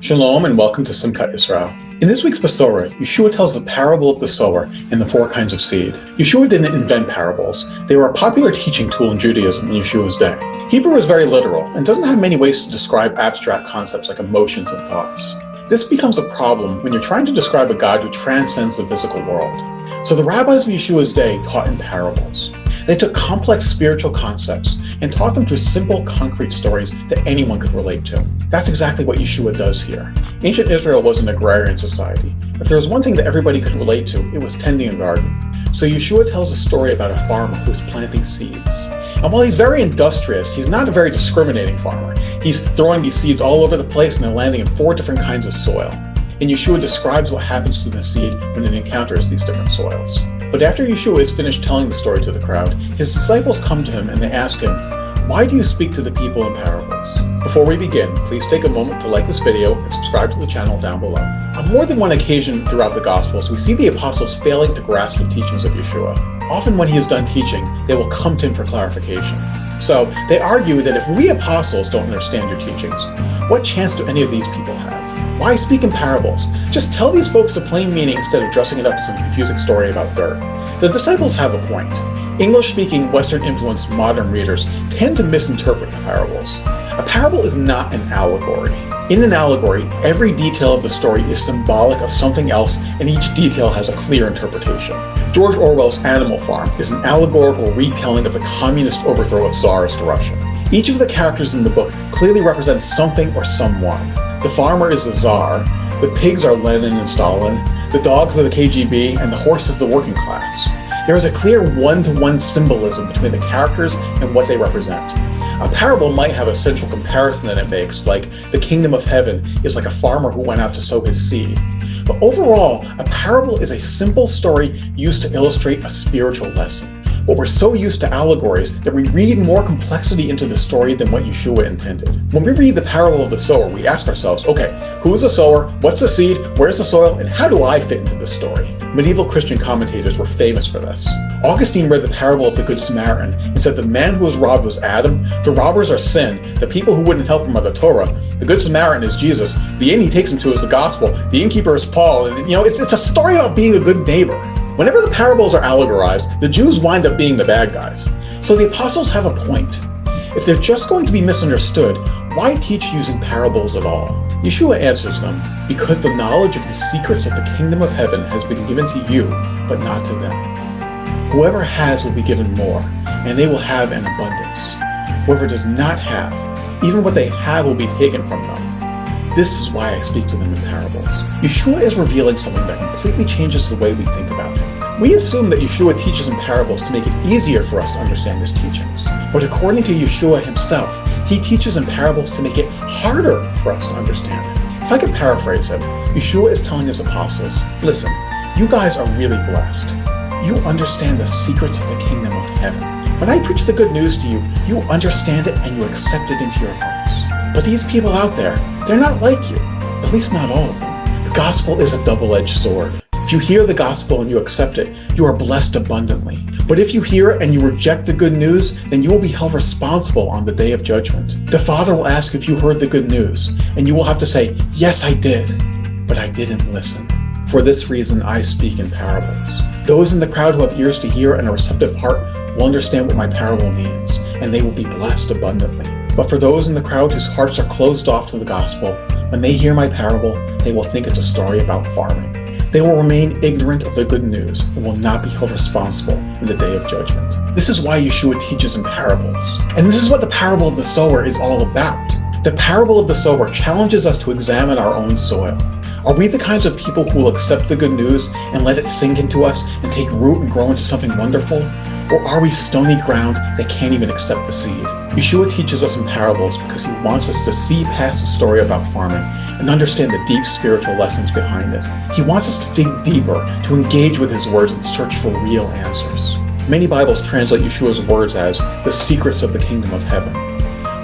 Shalom and welcome to Simchat Yisrael. In this week's Besorah, Yeshua tells the parable of the sower and the 4 kinds of seed. Yeshua didn't invent parables. They were a popular teaching tool in Judaism in Yeshua's day. Hebrew is very literal and doesn't have many ways to describe abstract concepts like emotions and thoughts. This becomes a problem when you're trying to describe a God who transcends the physical world. So the rabbis of Yeshua's day taught in parables. They took complex spiritual concepts and taught them through simple, concrete stories that anyone could relate to. That's exactly what Yeshua does here. Ancient Israel was an agrarian society. If there was one thing that everybody could relate to, it was tending a garden. So Yeshua tells a story about a farmer who's planting seeds. And while he's very industrious, he's not a very discriminating farmer. He's throwing these seeds all over the place and they're landing in 4 different kinds of soil. And Yeshua describes what happens to the seed when it encounters these different soils. But after Yeshua is finished telling the story to the crowd, his disciples come to him and they ask him, "Why do you speak to the people in parables?" Before we begin, please take a moment to like this video and subscribe to the channel down below. On more than one occasion throughout the Gospels, we see the apostles failing to grasp the teachings of Yeshua. Often when he is done teaching, they will come to him for clarification. So they argue that if we apostles don't understand your teachings, what chance do any of these people have? Why speak in parables? Just tell these folks the plain meaning instead of dressing it up to some confusing story about dirt. The disciples have a point. English-speaking, Western-influenced modern readers tend to misinterpret the parables. A parable is not an allegory. In an allegory, every detail of the story is symbolic of something else, and each detail has a clear interpretation. George Orwell's Animal Farm is an allegorical retelling of the communist overthrow of Tsarist Russia. Each of the characters in the book clearly represents something or someone. The farmer is the Tsar, the pigs are Lenin and Stalin, the dogs are the KGB, and the horse is the working class. There is a clear one-to-one symbolism between the characters and what they represent. A parable might have a central comparison that it makes, like the kingdom of heaven is like a farmer who went out to sow his seed. But overall, a parable is a simple story used to illustrate a spiritual lesson. But we're so used to allegories that we read more complexity into the story than what Yeshua intended. When we read the parable of the sower, we ask ourselves, okay, who is the sower, what's the seed, where's the soil, and how do I fit into this story? Medieval Christian commentators were famous for this. Augustine read the parable of the Good Samaritan and said the man who was robbed was Adam, the robbers are sin, the people who wouldn't help him are the Torah, the Good Samaritan is Jesus, the inn he takes him to is the gospel, the innkeeper is Paul, and it's a story about being a good neighbor. Whenever the parables are allegorized, the Jews wind up being the bad guys. So the apostles have a point. If they're just going to be misunderstood, why teach using parables at all? Yeshua answers them, because the knowledge of the secrets of the kingdom of heaven has been given to you, but not to them. Whoever has will be given more, and they will have an abundance. Whoever does not have, even what they have will be taken from them. This is why I speak to them in parables. Yeshua is revealing something that completely changes the way we think about him. We assume that Yeshua teaches in parables to make it easier for us to understand his teachings. But according to Yeshua himself, he teaches in parables to make it harder for us to understand. If I could paraphrase him, Yeshua is telling his apostles, listen, you guys are really blessed. You understand the secrets of the kingdom of heaven. When I preach the good news to you, you understand it and you accept it into your hearts. But these people out there, they're not like you, at least not all of them. The gospel is a double-edged sword. If you hear the gospel and you accept it, you are blessed abundantly. But if you hear it and you reject the good news, then you will be held responsible on the day of judgment. The Father will ask if you heard the good news, and you will have to say, yes, I did, but I didn't listen. For this reason, I speak in parables. Those in the crowd who have ears to hear and a receptive heart will understand what my parable means, and they will be blessed abundantly. But for those in the crowd whose hearts are closed off to the gospel, when they hear my parable, they will think it's a story about farming. They will remain ignorant of the good news and will not be held responsible in the day of judgment. This is why Yeshua teaches in parables. And this is what the parable of the sower is all about. The parable of the sower challenges us to examine our own soil. Are we the kinds of people who will accept the good news and let it sink into us and take root and grow into something wonderful? Or are we stony ground that can't even accept the seed? Yeshua teaches us in parables because he wants us to see past the story about farming and understand the deep spiritual lessons behind it. He wants us to dig deeper, to engage with his words and search for real answers. Many Bibles translate Yeshua's words as the secrets of the kingdom of heaven.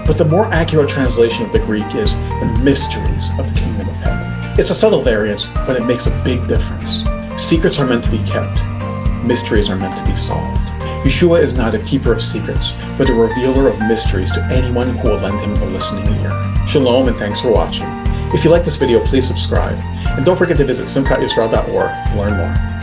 But the more accurate translation of the Greek is the mysteries of the kingdom of heaven. It's a subtle variance, but it makes a big difference. Secrets are meant to be kept. Mysteries are meant to be solved. Yeshua is not a keeper of secrets, but a revealer of mysteries to anyone who will lend him a listening ear. Shalom and thanks for watching. If you like this video, please subscribe. And don't forget to visit simchatyisrael.org to learn more.